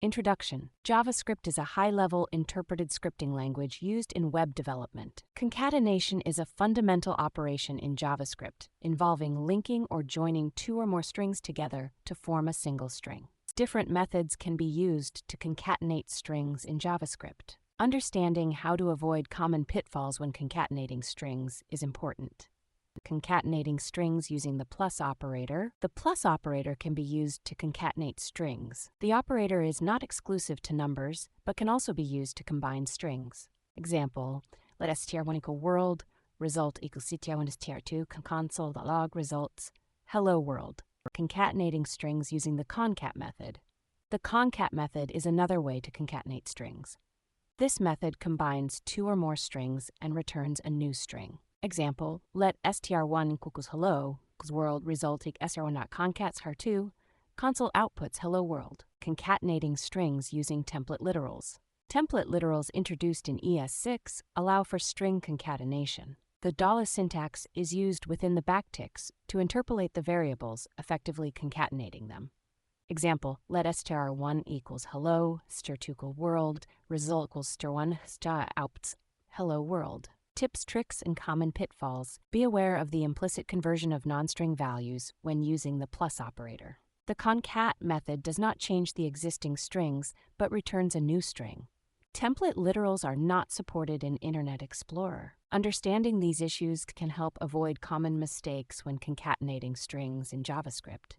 Introduction. JavaScript is a high-level interpreted scripting language used in web development. Concatenation is a fundamental operation in JavaScript involving linking or joining two or more strings together to form a single string. Different methods can be used to concatenate strings in JavaScript. Understanding how to avoid common pitfalls when concatenating strings is important. Concatenating strings using the plus operator. The plus operator can be used to concatenate strings. The operator is not exclusive to numbers, but can also be used to combine strings. Example, let str1 equal world, result equals str1 is str2, console.log results, hello world. Concatenating strings using the concat method. The concat method is another way to concatenate strings. This method combines two or more strings and returns a new string. Example, let str1 equals hello equals world result equals str1.concats har2, console outputs hello world. Concatenating strings using template literals. Template literals introduced in ES6 allow for string concatenation. The $$ syntax is used within the backticks to interpolate the variables, effectively concatenating them. Example, let str1 equals hello, str2 equals world, result equals str1 outputs hello world. Tips, tricks, and common pitfalls. Be aware of the implicit conversion of non-string values when using the plus operator. The concat method does not change the existing strings, but returns a new string. Template literals are not supported in Internet Explorer. Understanding these issues can help avoid common mistakes when concatenating strings in JavaScript.